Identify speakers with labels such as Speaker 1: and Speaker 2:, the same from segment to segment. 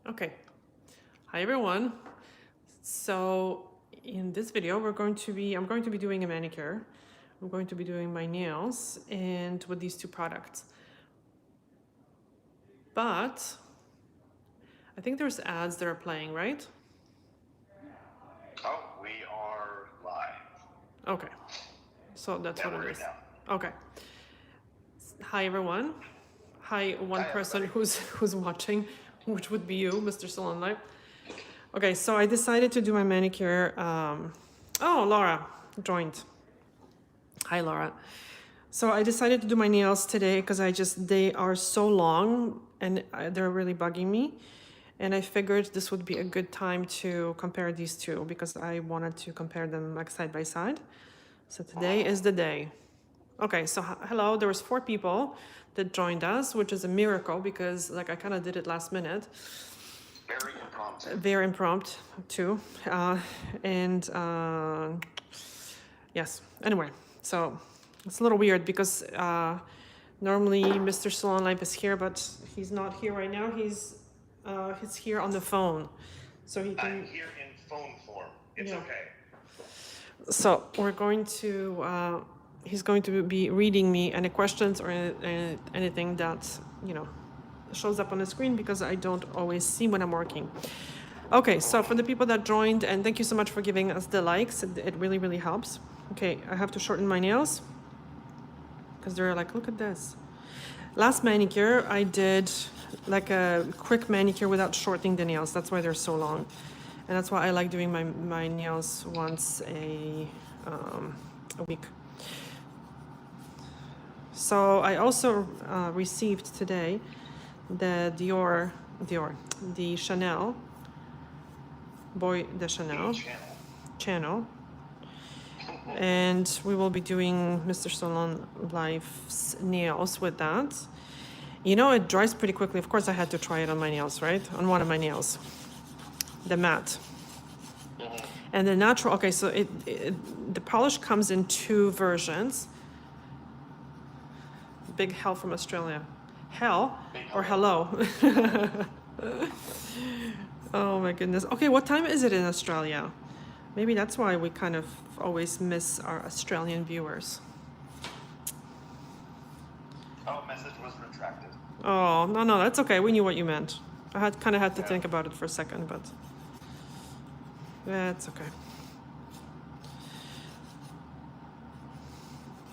Speaker 1: Okay. Hi everyone. So in this video, I'm going to be doing a manicure. I'm going to be doing my nails and with these two products. But I think there's ads that are playing, right?
Speaker 2: Oh, we are live.
Speaker 1: Okay. So that's
Speaker 2: Yeah,
Speaker 1: what
Speaker 2: we're
Speaker 1: it
Speaker 2: good
Speaker 1: is.
Speaker 2: now.
Speaker 1: Okay. Hi everyone. Hi one
Speaker 2: Hi,
Speaker 1: person
Speaker 2: everybody.
Speaker 1: who's watching, which would be you, Mr. Salon Life. Okay, so I decided to do my manicure. Oh, Laura joined. Hi, Laura. So I decided to do my nails today because they are so long and they're really bugging me. And I figured this would be a good time to compare these two because I wanted to compare them like side by side. So today is the day. Okay, so hello, there was 4 people that joined us, which is a miracle because like I kind of did it last minute.
Speaker 2: Very impromptu.
Speaker 1: Very impromptu too. And yes, anyway, so it's a little weird because normally Mr. Salon Life is here, but he's not here right now. He's here on the phone, so he
Speaker 2: I'm
Speaker 1: can.
Speaker 2: here in phone form. It's
Speaker 1: Yeah.
Speaker 2: okay.
Speaker 1: So we're going to. He's going to be reading me any questions or anything that shows up on the screen because I don't always see when I'm working. Okay, so for the people that joined, and thank you so much for giving us the likes, it really, really helps. Okay, I have to shorten my nails because they're like, look at this. Last manicure, I did like a quick manicure without shortening the nails. That's why they're so long. And that's why I like doing my nails once a week. So I also received today the the Chanel, Boy de Chanel channel. And we will be doing Mr. Salon Life's nails with that. You know, it dries pretty quickly. Of course, I had to try it on my nails, right? On one of my nails, the matte. And the natural, okay, so the polish comes in 2 versions. Big hell from Australia. Hell or hello? Oh my goodness. Okay, what time is it in Australia? Maybe that's why we kind of always miss our Australian viewers.
Speaker 2: Oh, message was retracted.
Speaker 1: Oh, no, that's okay. We knew what you meant. I had to think about it for a second, but that's okay.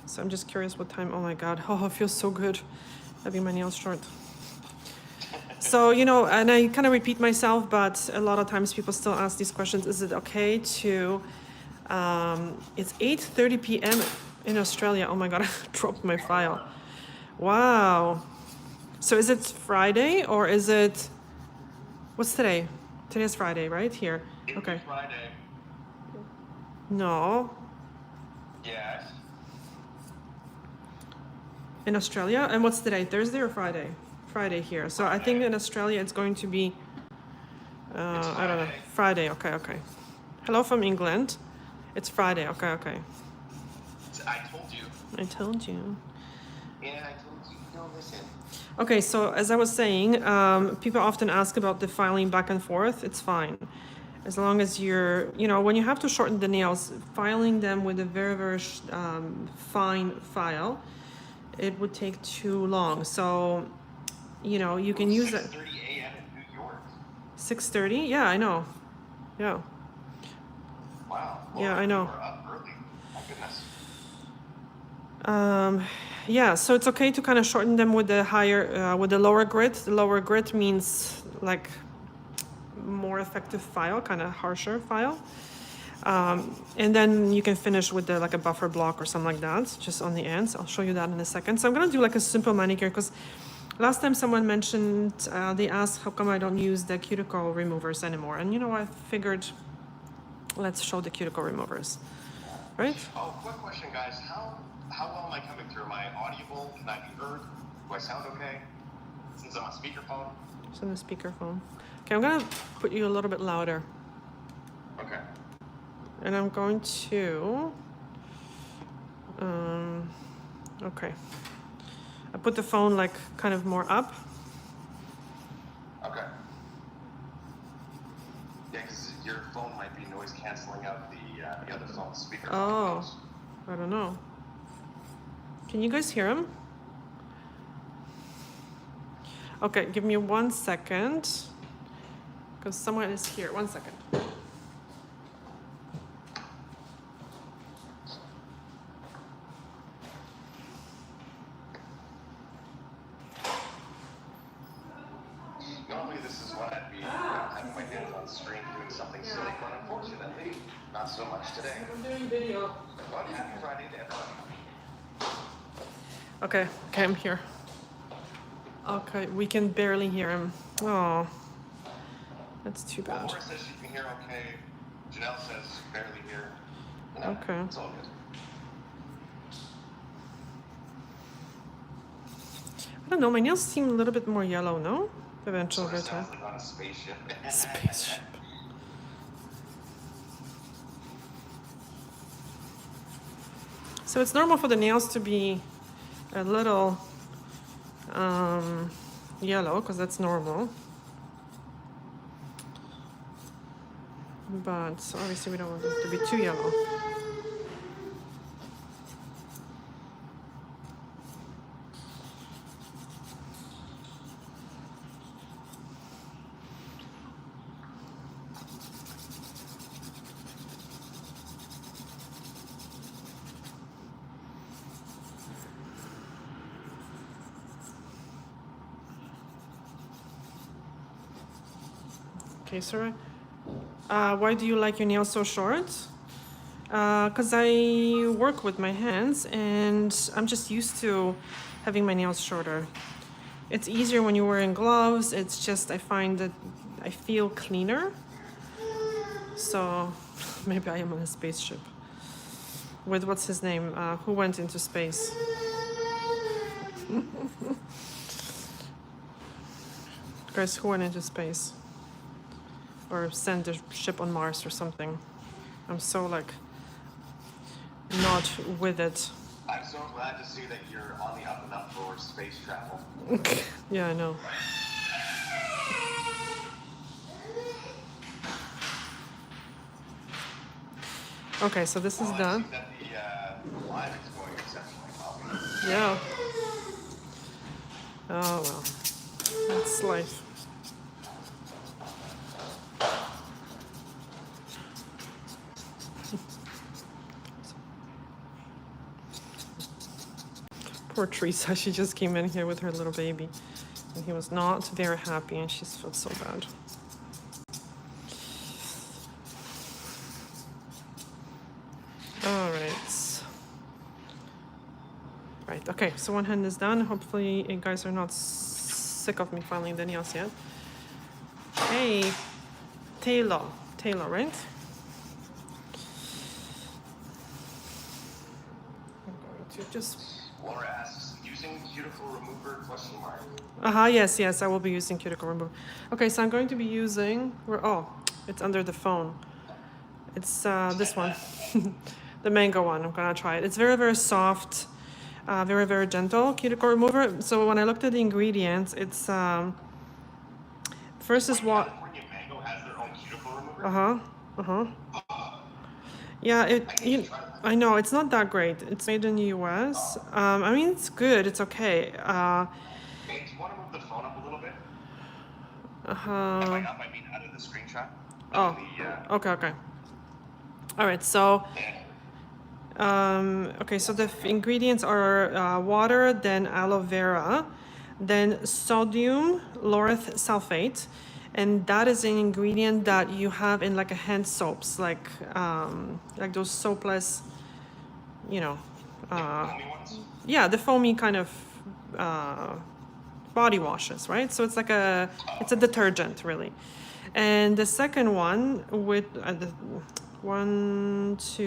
Speaker 1: So I'm just curious what time. Oh my God. Oh, it feels so good having my nails short. So, and I kind of repeat myself, but a lot of times people still ask these questions. Is it okay to, it's 8:30 p.m. in Australia. Oh my God, I dropped my file. Wow. So is it Friday or is it, what's today? Today's Friday, right? Here. Okay.
Speaker 2: Friday.
Speaker 1: No.
Speaker 2: Yes.
Speaker 1: In Australia? And what's today? Thursday or Friday? Friday here. So I think in Australia it's going to be, I don't know, Friday. Okay. Hello from England. It's Friday. Okay.
Speaker 2: I told you.
Speaker 1: I told you.
Speaker 2: And I told you, don't listen.
Speaker 1: Okay, so as I was saying, people often ask about the filing back and forth. It's fine. As long as you're, when you have to shorten the nails, filing them with a very, very fine file, it would take too long. So, you can use it.
Speaker 2: 6:30 a.m. in New York.
Speaker 1: 6:30? Yeah, I know. Yeah.
Speaker 2: Wow.
Speaker 1: Yeah, I know.
Speaker 2: You are up early. My goodness.
Speaker 1: Yeah, so it's okay to kind of shorten them with with the lower grit. The lower grit means like more effective file, kind of harsher file. And then you can finish with like a buffer block or something like that, just on the ends. I'll show you that in a second. So I'm gonna do like a simple manicure because last time someone mentioned, they asked how come I don't use the cuticle removers anymore. And I figured let's show the cuticle removers, right?
Speaker 2: Oh, quick question, guys. How well am I coming through? Am I audible? Can I be heard? Do I sound okay? Since I'm on speakerphone?
Speaker 1: It's on the speakerphone. Okay, I'm gonna put you a little bit louder.
Speaker 2: Okay.
Speaker 1: And I'm going to, okay. I put the phone like kind of more up.
Speaker 2: Okay. always canceling out the other phone speaker.
Speaker 1: Oh, I don't know. Can you guys hear him? Okay, give me 1 second, because someone is here. 1 second.
Speaker 2: Normally this is when I'd be having my hands on the screen doing something silly, but unfortunately, not so much today.
Speaker 1: I'm doing video.
Speaker 2: But happy Friday to everybody.
Speaker 1: Okay, I'm here. Okay, we can barely hear him. Oh, that's too bad.
Speaker 2: Laura says she can hear okay. Janelle says barely hear.
Speaker 1: Okay.
Speaker 2: It's all good.
Speaker 1: I don't know, my nails seem a little bit more yellow, no? Eventually,
Speaker 2: Sort of
Speaker 1: better.
Speaker 2: sounds like on a spaceship.
Speaker 1: Spaceship. So it's normal for the nails to be a little yellow, because that's normal. But obviously we don't want it to be too yellow. Okay, sorry. Why do you like your nails so short? Because I work with my hands and I'm just used to having my nails shorter. It's easier when you're wearing gloves. It's just, I find that I feel cleaner. So maybe I am on a spaceship. With what's his name? Who went into space? Guys, who went into space? Or send a ship on Mars or something. I'm so like not with it.
Speaker 2: I'm so glad to see that you're on the up and up for space travel.
Speaker 1: Yeah, I know. Okay, so this is
Speaker 2: I
Speaker 1: done.
Speaker 2: see that the live is going exceptionally well.
Speaker 1: Yeah. Oh well. That's life. Poor Teresa, she just came in here with her little baby. And he was not very happy and she felt so bad. All right. Right, okay, so one hand is done. Hopefully you guys are not sick of me filing the nails yet. Hey, Taylor, right? I'm going to just...
Speaker 2: Laura asks, using cuticle remover question mark.
Speaker 1: Yes, I will be using cuticle remover. Okay, so I'm going to be using, it's under the phone. It's this one, the mango one. I'm gonna try it. It's very, very soft, very, very gentle cuticle remover. So when I looked at the ingredients, it's first is what.
Speaker 2: California mango has their own cuticle remover?
Speaker 1: Yeah, I know it's not that great. It's made in the US. I mean, it's good. It's okay.
Speaker 2: Hey, do you want to move the phone up a little bit? By up, I mean out of the screenshot.
Speaker 1: Oh, okay. All right, so, okay, so the ingredients are water, then aloe vera, then sodium lauryl sulfate, and that is an ingredient that you have in like a hand soaps, like those soapless,
Speaker 2: Foamy ones?
Speaker 1: yeah, the foamy kind of body washes, right? So it's like it's a detergent, really. And the second one with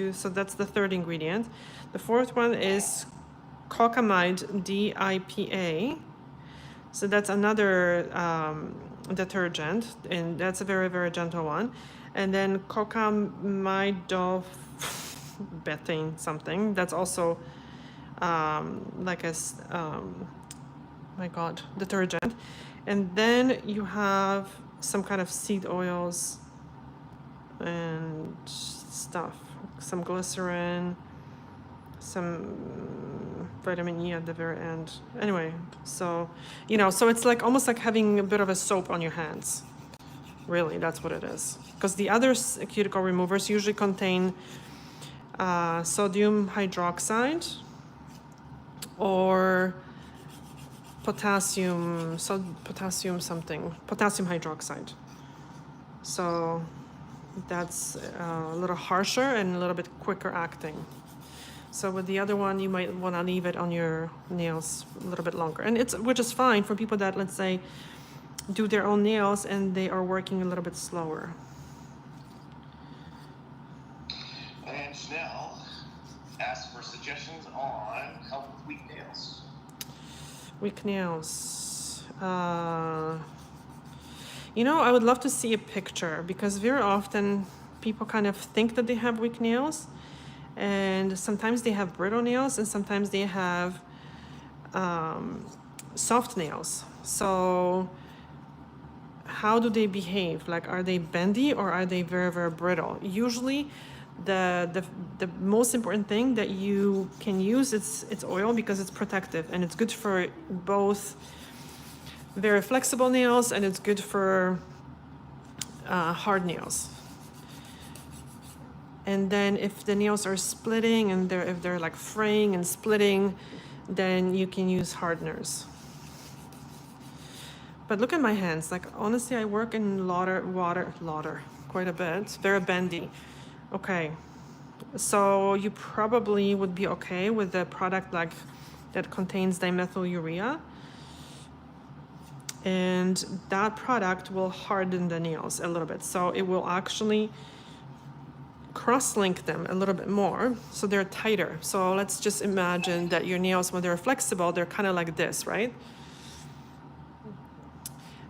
Speaker 1: so that's the third ingredient. The fourth one is cocamide DIPA. So that's another detergent, and that's a very, very gentle one. And then cocamidobethane something. That's also like a detergent. And then you have some kind of seed oils. and stuff. Some glycerin, some vitamin E at the very end. Anyway, so, you know, so it's like almost like having a bit of a soap on your hands. Really, that's what it is. Because the other cuticle removers usually contain sodium hydroxide or potassium hydroxide. So that's a little harsher and a little bit quicker acting. So with the other one, you might want to leave it on your nails a little bit longer, and which is fine for people that, let's say, do their own nails and they are working a little bit slower.
Speaker 2: And Chanel asked for suggestions on help with weak nails.
Speaker 1: Weak nails. You know, I would love to see a picture, because very often people kind of think that they have weak nails, and sometimes they have brittle nails and sometimes they have soft nails. So how do they behave? Like, are they bendy or are they very, very brittle? Usually the most important thing that you can use is it's oil, because it's protective and it's good for both very flexible nails and it's good for hard nails. And then if the nails are splitting and if they're like fraying and splitting, then you can use hardeners. But look at my hands. Like, honestly, I work in water quite a bit. It's very bendy. Okay, so you probably would be okay with a product like that contains dimethylurea, and that product will harden the nails a little bit. So it will actually cross-link them a little bit more, so they're tighter. So let's just imagine that your nails, when they're flexible, they're kind of like this, right?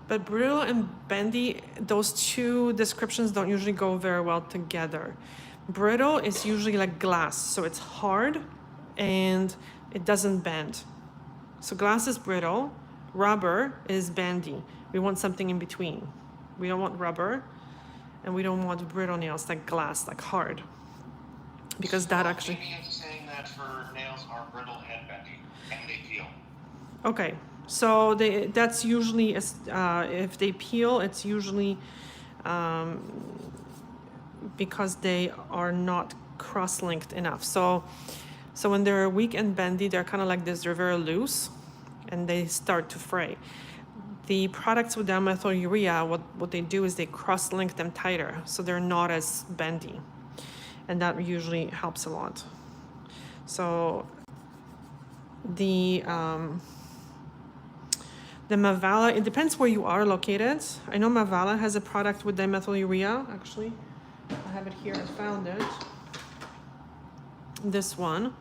Speaker 1: But brittle and bendy, those two descriptions don't usually go very well together. Brittle is usually like glass, so it's hard and it doesn't bend. So glass is brittle, rubber is bendy. We want something in between. We don't want rubber, and we don't want brittle nails like glass, like hard, because that actually...
Speaker 2: Maybe it's saying that her nails are brittle and bendy, and they peel.
Speaker 1: Okay, so that's usually, if they peel, it's usually because they are not cross-linked enough. So when they're weak and bendy, they're kind of like this, they're very loose, and they start to fray. The products with dimethylurea, what they do is they cross-link them tighter, so they're not as bendy, and that usually helps a lot. So the Mavala, it depends where you are located. I know Mavala has a product with dimethylurea, actually. I have it here, I found it. This one.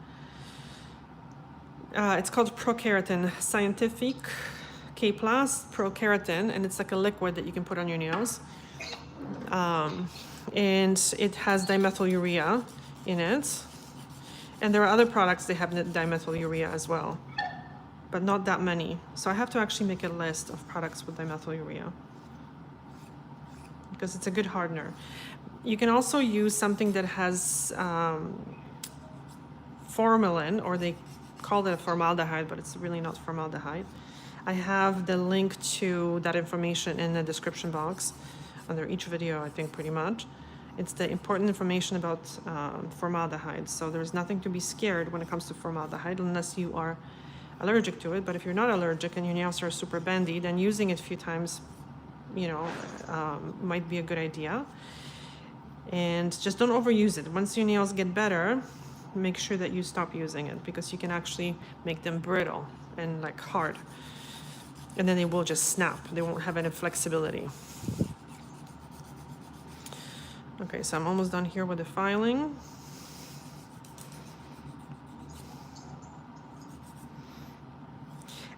Speaker 1: It's called Pro-Keratin Scientific K+ Pro-Keratin, and it's like a liquid that you can put on your nails. And it has dimethylurea in it. And there are other products that have dimethylurea as well, but not that many. So I have to actually make a list of products with dimethylurea, because it's a good hardener. You can also use something that has formalin, or they call it formaldehyde, but it's really not formaldehyde. I have the link to that information in the description box under each video, I think, pretty much. It's the important information about formaldehyde. So there's nothing to be scared when it comes to formaldehyde, unless you are allergic to it. But if you're not allergic and your nails are super bendy, then using it a few times, you know, might be a good idea. And just don't overuse it. Once your nails get better, make sure that you stop using it, because you can actually make them brittle and like hard. And then they will just snap. They won't have any flexibility. Okay, so I'm almost done here with the filing.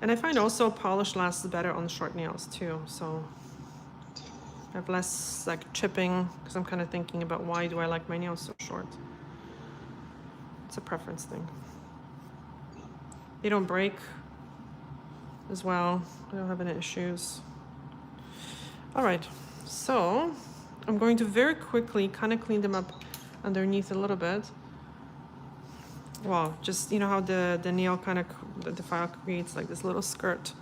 Speaker 1: And I find also polish lasts better on short nails too. So I have less like chipping, because I'm kind of thinking about, why do I like my nails so short? It's a preference thing. They don't break as well. I don't have any issues. All right, so I'm going to very quickly kind of clean them up underneath a little bit. Wow, just, you know how the nail kind of, the file creates like this little skirt.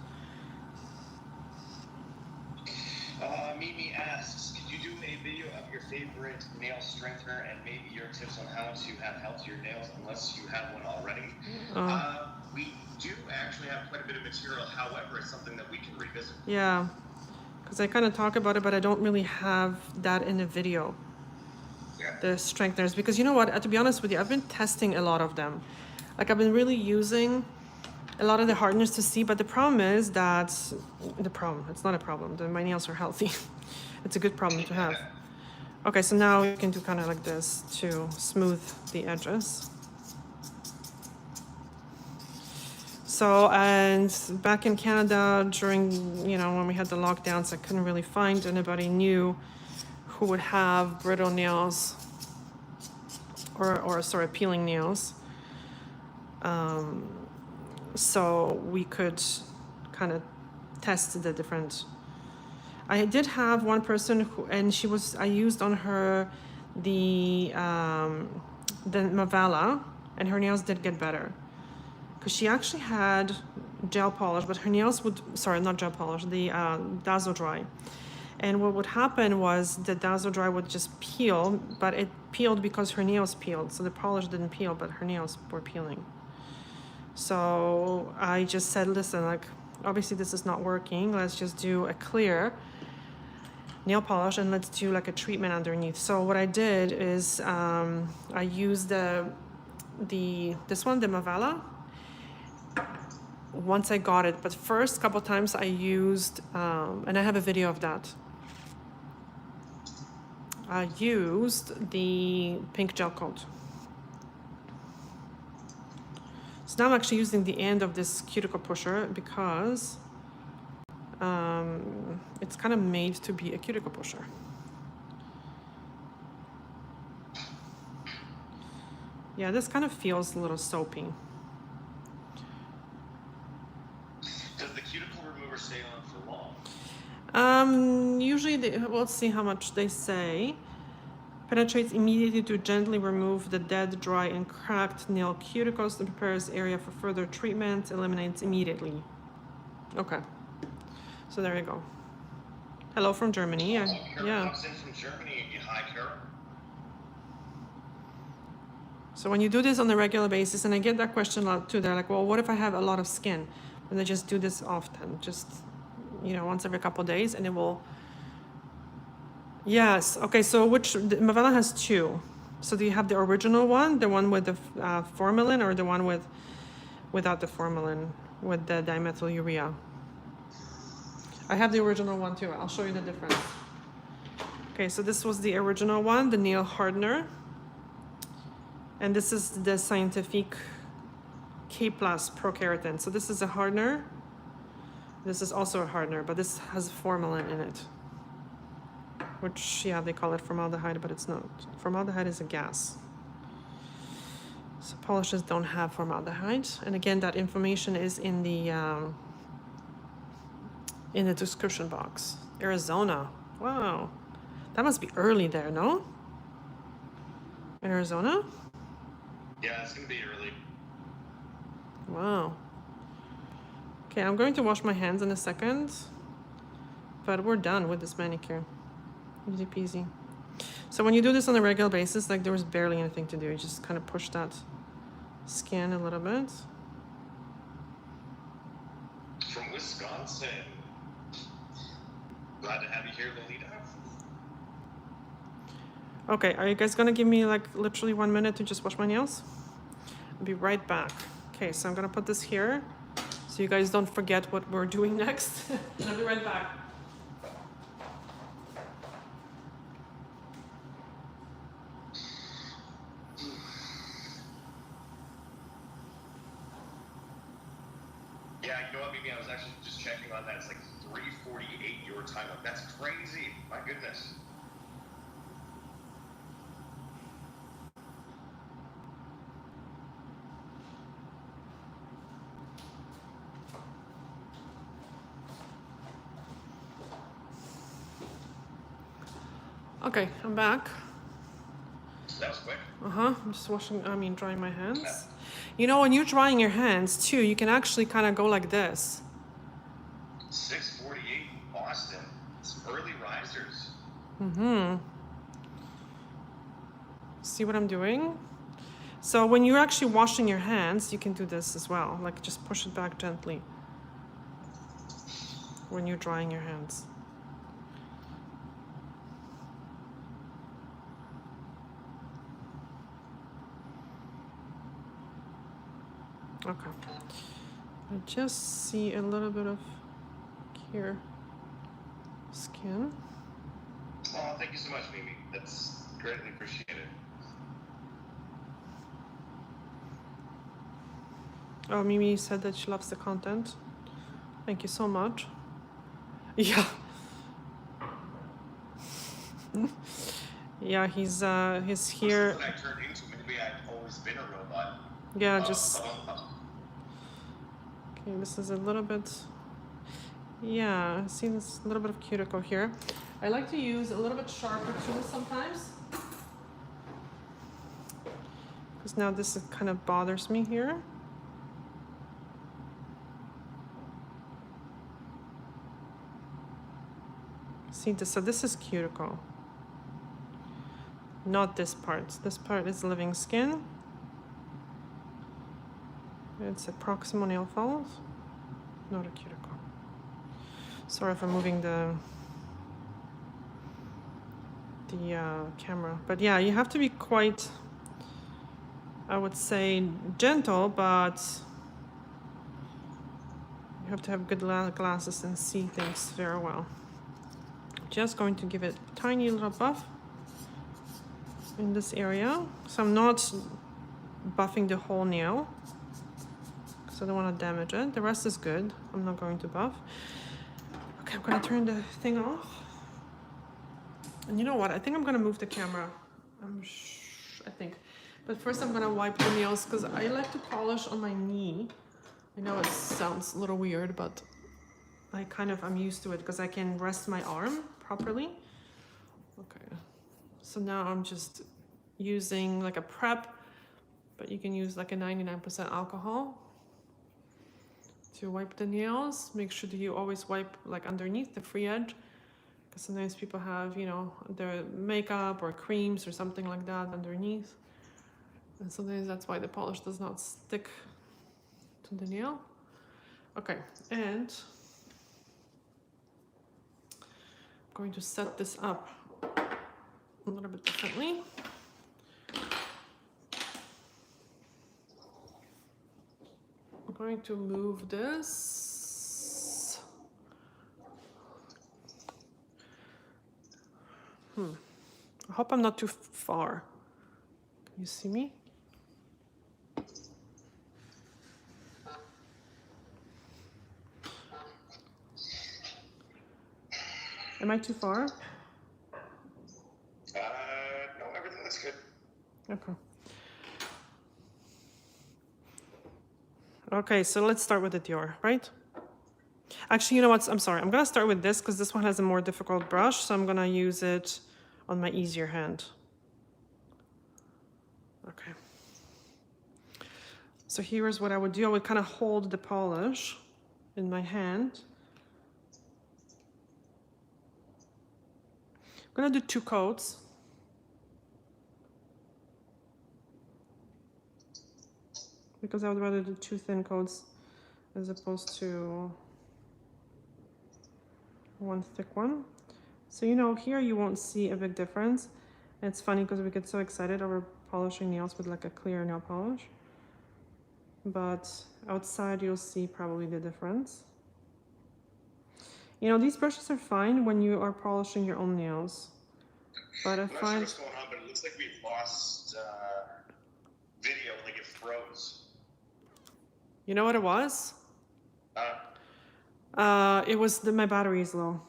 Speaker 2: Mimi asks, could you do a video of your favorite nail strengthener and maybe your tips on how to have healthier nails unless you have one already? We do actually have quite a bit of material. However, it's something that we can revisit.
Speaker 1: Yeah, because I kind of talk about it, but I don't really have that in the video.
Speaker 2: Yeah.
Speaker 1: The strengtheners, because you know what, to be honest with you, I've been testing a lot of them. Like I've been really using a lot of the hardeners to see, but the problem is that, it's not a problem, my nails are healthy. It's a good problem to have. Okay, so now you can do kind of like this to smooth the edges. So, and back in Canada during, you know, when we had the lockdowns, I couldn't really find anybody new who would have brittle nails or sorry, peeling nails. So we could kind of test the different. I did have one person who, and she was, I used on her the Mavala, and her nails did get better. Because she actually had gel polish, but her nails would, sorry, not gel polish, the Dazzle Dry. And what would happen was the Dazzle Dry would just peel, but it peeled because her nails peeled. So the polish didn't peel, but her nails were peeling. So I just said, listen, like, obviously this is not working. Let's just do a clear nail polish and let's do like a treatment underneath. So what I did is I used this one, the Mavala, once I got it. But first couple times I used, and I have a video of that. I used the pink gel coat. So now I'm actually using the end of this Cuticle Pusher because it's kind of made to be a cuticle pusher. Yeah, this kind of feels a little soapy.
Speaker 2: Does the cuticle remover stay on for long?
Speaker 1: Usually, let's see how much they say. Penetrates immediately to gently remove the dead, dry, and cracked nail cuticles and prepares area for further treatment. Eliminates immediately. Okay. So there you go. Hello from Germany.
Speaker 2: Awesome. Herôme
Speaker 1: Yeah.
Speaker 2: comes in from Germany. Hi, Herôme.
Speaker 1: So when you do this on a regular basis, and I get that question a lot too, they're like, well, what if I have a lot of skin? And I just do this often, just, you know, once every couple of days, and it will. Yes. Okay. So Mavala has two. So do you have the original one, the one with the formalin, or the one without the formalin, with the dimethylurea? I have the original one too. I'll show you the difference. Okay. So this was the original one, the nail hardener, and this is the Scientifique K Plus Pro Keratin. So this is a hardener. This is also a hardener, but this has formalin in it. Which, yeah, they call it formaldehyde, but it's not. Formaldehyde is a gas. So polishes don't have formaldehyde. And again, that information is in the description box. Arizona. Wow. That must be early there, no? In Arizona?
Speaker 2: Yeah, it's going to be early.
Speaker 1: Wow. Okay, I'm going to wash my hands in a second. But we're done with this manicure. Easy peasy. So when you do this on a regular basis, like there was barely anything to do. You just kind of push that skin a little bit.
Speaker 2: From Wisconsin. Glad to have you here, Lolita.
Speaker 1: Okay, are you guys gonna give me like literally 1 minute to just wash my nails? I'll be right back. Okay, so I'm gonna put this here so you guys don't forget what we're doing next. I'll be right back.
Speaker 2: Yeah, you know what, Mimi? I was actually just checking on that. It's like 3:48 your time. Like, that's crazy. My goodness.
Speaker 1: Okay, I'm back.
Speaker 2: That was quick.
Speaker 1: I'm just drying my hands. You know, when you're drying your hands too, you can actually kind of go like this.
Speaker 2: 6:48 Boston. Some early risers.
Speaker 1: See what I'm doing? So when you're actually washing your hands, you can do this as well. Like just push it back gently when you're drying your hands. Okay. I just see a little bit of here skin.
Speaker 2: Oh, thank you so much, Mimi. That's greatly appreciated.
Speaker 1: Oh, Mimi said that she loves the content. Thank you so much. Yeah. Yeah, he's here.
Speaker 2: This is what I turned into. Maybe I've always been a robot.
Speaker 1: Yeah, just. Okay, this is a little bit. Yeah, see this little bit of cuticle here. I like to use a little bit sharper tools sometimes. Because now this kind of bothers me here. See this, so this is cuticle. Not this part. This part is living skin. It's a proximal nail files, not a cuticle. Sorry for moving the camera. But yeah, you have to be quite, I would say, gentle, but you have to have good glasses and see things very well. Just going to give it a tiny little buff in this area. So I'm not buffing the whole nail because I don't want to damage it. The rest is good. I'm not going to buff. Okay, I'm going to turn the thing off. And you know what? I think I'm going to move the camera. I think. But first I'm going to wipe the nails because I like to polish on my knee. I know it sounds a little weird, but I'm used to it because I can rest my arm properly. Okay. So now I'm just using like a prep, but you can use like a 99% alcohol to wipe the nails. Make sure that you always wipe like underneath the free edge, because sometimes people have, you know, their makeup or creams or something like that underneath. And sometimes that's why the polish does not stick to the nail. Okay, and I'm going to set this up a little bit differently. I'm going to move this. I hope I'm not too far. Can you see me? Am I too far?
Speaker 2: No, everything looks good.
Speaker 1: Okay. Okay, so let's start with the Dior, right? Actually, you know what? I'm sorry. I'm going to start with this because this one has a more difficult brush, so I'm going to use it on my easier hand. Okay. So here's what I would do. I would kind of hold the polish in my hand. I'm going to do 2 coats. Because I would rather do 2 thin coats as opposed to 1 thick one. So, you know, here you won't see a big difference. And it's funny because we get so excited over polishing nails with like a clear nail polish. But outside you'll see probably the difference. You know, these brushes are fine when you are polishing your own nails. But I
Speaker 2: I'm not sure what's going on, but it looks like we've lost video, like it froze.
Speaker 1: You know what it was? It was my battery is low.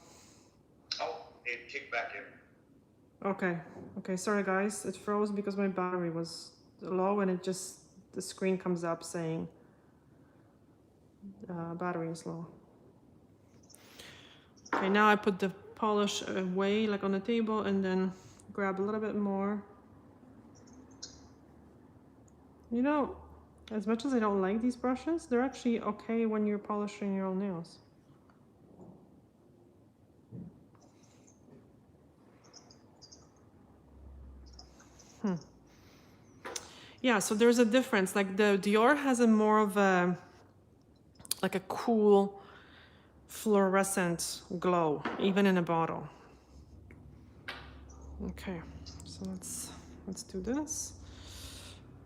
Speaker 2: Oh, it kicked back in.
Speaker 1: Okay. Okay, sorry guys. It froze because my battery was low and it just, the screen comes up saying battery is low. Okay, now I put the polish away like on the table and then grab a little bit more. You know, as much as I don't like these brushes, they're actually okay when you're polishing your own nails. Yeah, so there's a difference. Like the Dior has a more of a, like a cool fluorescent glow, even in a bottle. Okay, so let's do this.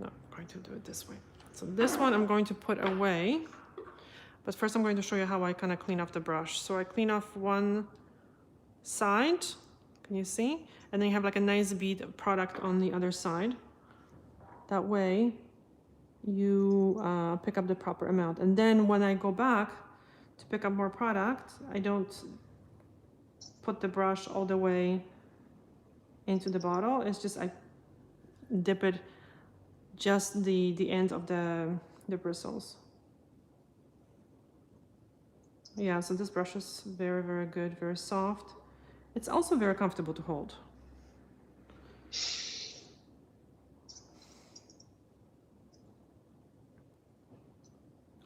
Speaker 1: No, I'm going to do it this way. So this one I'm going to put away, but first I'm going to show you how I kind of clean off the brush. So I clean off one side, can you see? And then you have like a nice bead of product on the other side. That way you pick up the proper amount. And then when I go back to pick up more product, I don't put the brush all the way into the bottle. It's just I dip it just the end of the bristles. Yeah, so this brush is very, very good, very soft. It's also very comfortable to hold.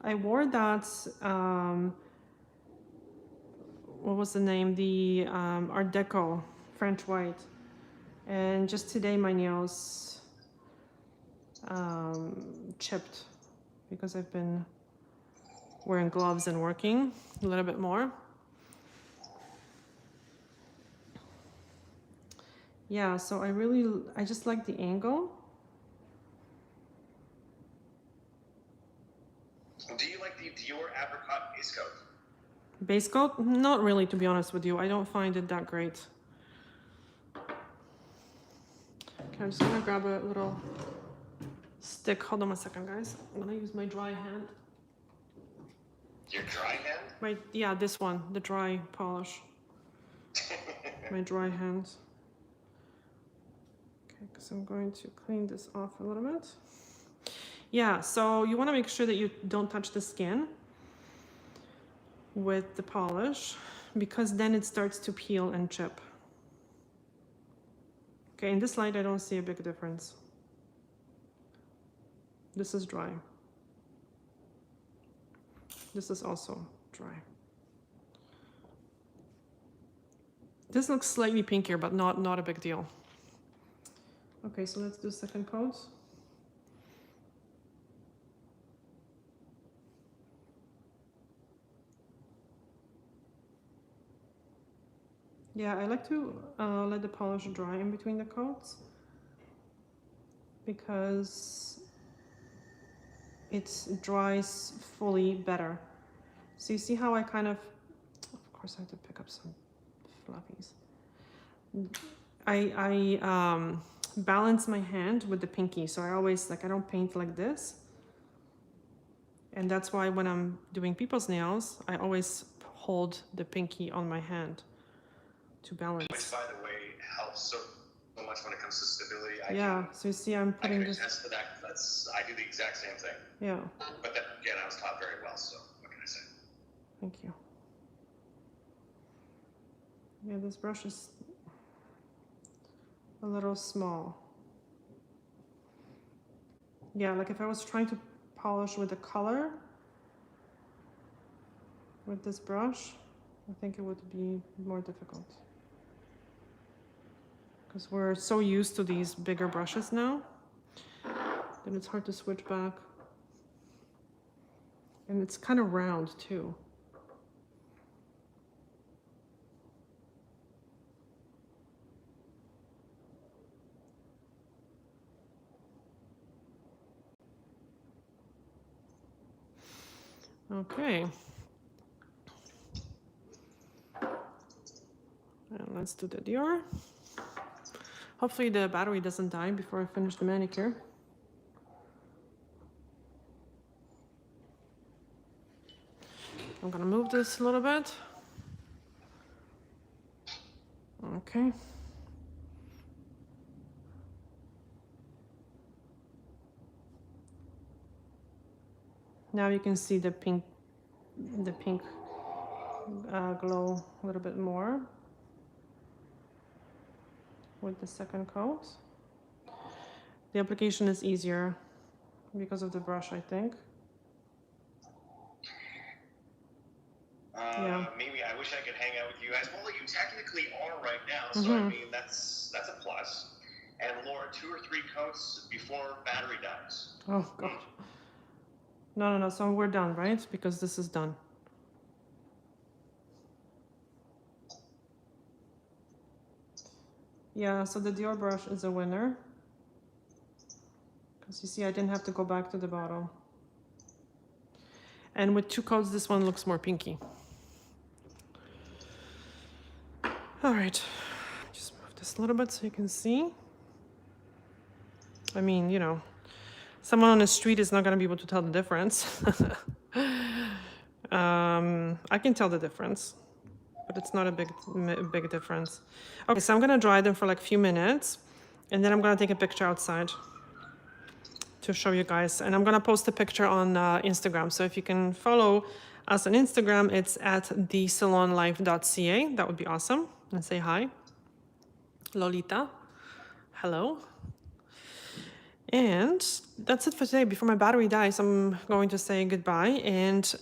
Speaker 1: I wore that, what was the name? The Art Deco French white. And just today my nails chipped because I've been wearing gloves and working a little bit more. Yeah, so I just like the angle.
Speaker 2: Do you like the Dior apricot base coat?
Speaker 1: Base coat? Not really, to be honest with you. I don't find it that great. Okay, I'm just gonna grab a little stick. Hold on a second, guys. I'm gonna use my dry hand.
Speaker 2: Your dry hand?
Speaker 1: Yeah, this one, the dry polish. My dry hands. Okay, because I'm going to clean this off a little bit. Yeah, so you want to make sure that you don't touch the skin with the polish, because then it starts to peel and chip. Okay, in this light I don't see a big difference. This is dry. This is also dry. This looks slightly pinkier, but not a big deal. Okay, so let's do second coat. Yeah, I like to let the polish dry in between the coats because it dries fully better. So you see how I kind of course I have to pick up some fluffies. I balance my hand with the pinky, so I always, I don't paint like this. And that's why when I'm doing people's nails, I always hold the pinky on my hand to balance.
Speaker 2: Which, by the way, helps so much when it comes to stability.
Speaker 1: So you see I'm putting this...
Speaker 2: I can attest to that, because I do the exact same thing.
Speaker 1: Yeah.
Speaker 2: But then, again, I was taught very well, so what can I say?
Speaker 1: Thank you. Yeah, this brush is a little small. Yeah, like if I was trying to polish with a color with this brush, I think it would be more difficult. Because we're so used to these bigger brushes now that it's hard to switch back. And it's kind of round too. Okay. And let's do the Dior. Hopefully the battery doesn't die before I finish the manicure. I'm gonna move this a little bit. Okay. Now you can see the pink glow a little bit more. with the second coat. The application is easier because of the brush, I think. Yeah.
Speaker 2: Maybe I wish I could hang out with you guys. Well, you technically are right now, so I mean that's a plus. And Laura, 2 or 3 coats before battery dies.
Speaker 1: Oh god. No. So we're done, right? Because this is done. Yeah. So the Dior brush is a winner. Because you see, I didn't have to go back to the bottle. And with 2 coats, this one looks more pinky. All right, just move this a little bit so you can see. I mean, you know, someone on the street is not going to be able to tell the difference. I can tell the difference, but it's not a big difference. Okay, so I'm going to dry them for like a few minutes, and then I'm going to take a picture outside to show you guys. And I'm going to post a picture on Instagram. So if you can follow us on Instagram, it's at thesalonlife.ca. That would be awesome. And say hi. Lolita. Hello. And that's it for today. Before my battery dies, I'm going to say goodbye. And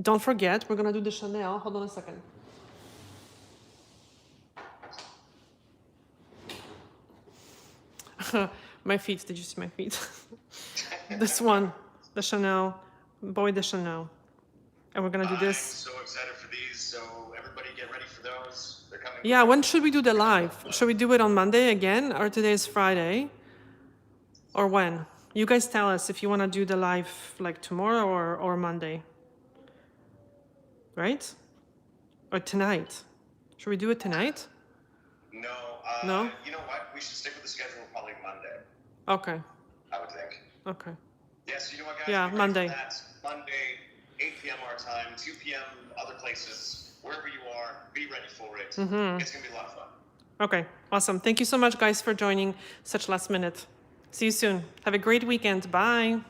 Speaker 1: don't forget, we're going to do the Chanel. Hold on a second. My feet. Did you see my feet? This one, the Chanel, Boy de Chanel. And we're going to do this.
Speaker 2: I'm so excited for these. So everybody get ready for those. They're coming.
Speaker 1: Yeah, when should we do the live? Should we do it on Monday again, or today is Friday? Or when? You guys tell us if you want to do the live like tomorrow or Monday. Right? Or tonight? Should we do it tonight?
Speaker 2: No.
Speaker 1: No?
Speaker 2: You know what? We should stick with the schedule probably Monday.
Speaker 1: Okay.
Speaker 2: I would think.
Speaker 1: Okay.
Speaker 2: Yes, you know what, guys?
Speaker 1: Yeah, Monday.
Speaker 2: That's Monday, 8 p.m. our time, 2 p.m. other places. Wherever you are, be ready for it. It's going to be a lot of fun.
Speaker 1: Okay, awesome. Thank you so much, guys, for joining such last minute. See you soon. Have a great weekend. Bye.